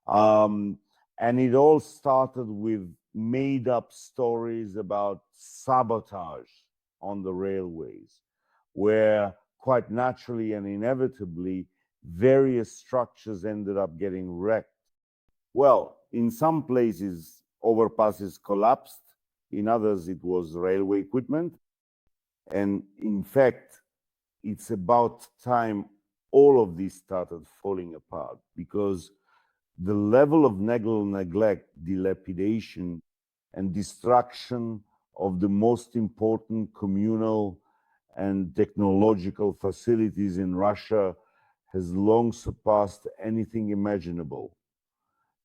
And it all started with made-up stories about sabotage on the railways, where quite naturally and inevitably, various structures ended up getting wrecked. Well, in some places, overpasses collapsed. In others, it was railway equipment. And in fact, it's about time all of this started falling apart, because the level of neglect, dilapidation, and destruction of the most important communal and technological facilities in Russia has long surpassed anything imaginable.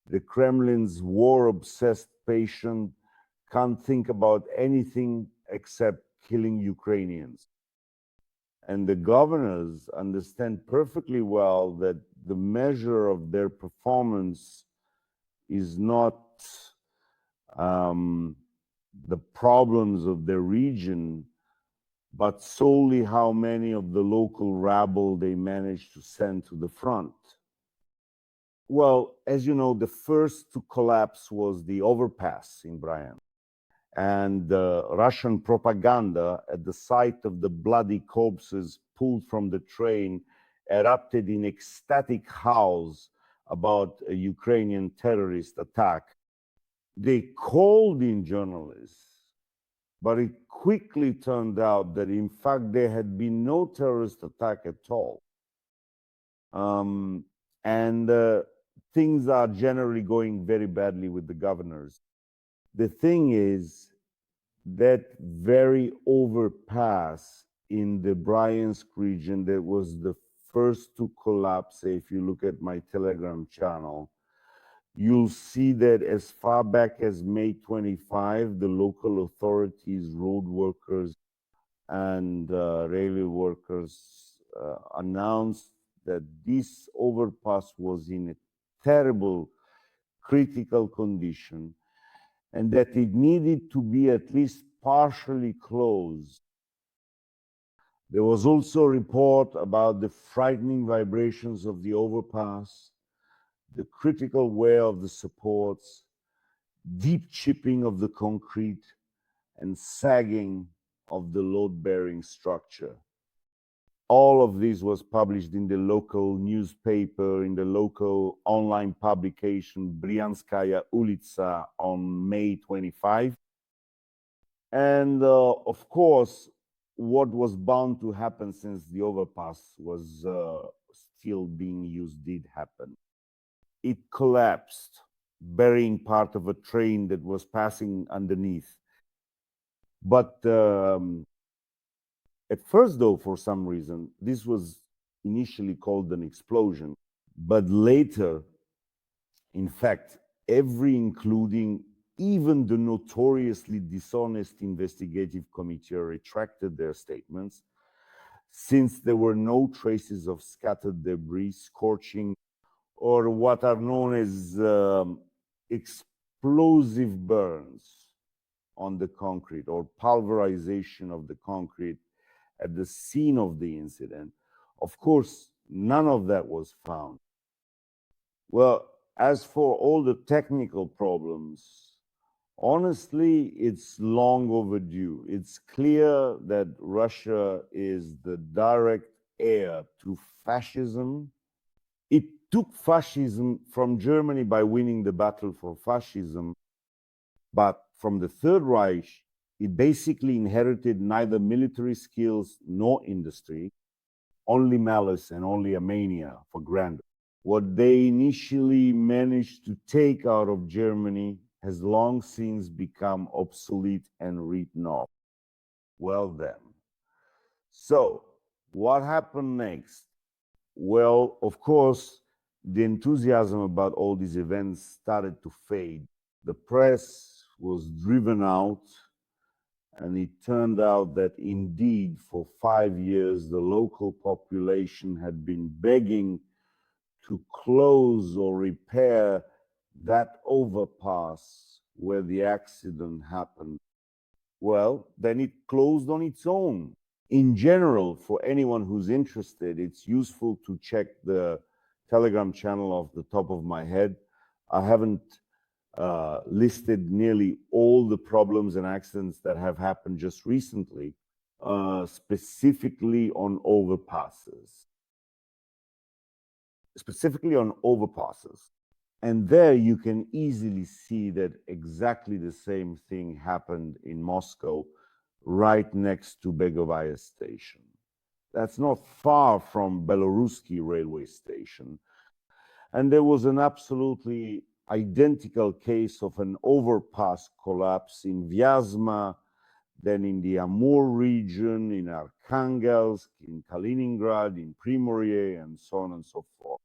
The Kremlin's war-obsessed patient can't think about anything except killing Ukrainians. And the governors understand perfectly well that the measure of their performance is not the problems of their region, but solely how many of the local rabble they manage to send to the front. Well, as you know, the first to collapse was the overpass in Bryansk. And Russian propaganda at the sight of the bloody corpses pulled from the train erupted in ecstatic howls about a Ukrainian terrorist attack. They called in journalists, but it quickly turned out that in fact there had been no terrorist attack at all. Things are generally going very badly with the governors. The thing is that very overpass in the Bryansk region that was the first to collapse. If you look at my Telegram channel, you'll see that as far back as May 25, the local authorities, road workers, and railway workers announced that this overpass was in a terrible, critical condition, and that it needed to be at least partially closed. There was also a report about the frightening vibrations of the overpass, the critical wear of the supports, deep chipping of the concrete, and sagging of the load-bearing structure. All of this was published in the local newspaper, in the local online publication Bryanskaya Ulitsa on May 25. And of course, what was bound to happen since the overpass was still being used did happen. It collapsed, burying part of a train that was passing underneath. But at first, though, for some reason, this was initially called an explosion. But later, in fact, including even the notoriously dishonest investigative committee, retracted their statements, since there were no traces of scattered debris, scorching, or what are known as explosive burns on the concrete, or pulverization of the concrete at the scene of the incident. Of course, none of that was found. Well, as for all the technical problems, honestly, it's long overdue. It's clear that Russia is the direct heir to fascism. It took fascism from Germany by winning the battle for fascism, but from the Third Reich, it basically inherited neither military skills nor industry, only malice and only a mania for grandeur. What they initially managed to take out of Germany has long since become obsolete and written off. Well then. So, what happened next? Well, of course, the enthusiasm about all these events started to fade. The press was driven out, and it turned out that indeed, for 5 years, the local population had been begging to close or repair that overpass where the accident happened. Well, then it closed on its own. In general, for anyone who's interested, it's useful to check the Telegram channel off the top of my head. I haven't listed nearly all the problems and accidents that have happened just recently, specifically on overpasses. And there you can easily see that exactly the same thing happened in Moscow, right next to Begovaya station. That's not far from Belorusky railway station. And there was an absolutely identical case of an overpass collapse in Vyazma, then in the Amur region, in Arkhangelsk, in Kaliningrad, in Primorye, and so on and so forth.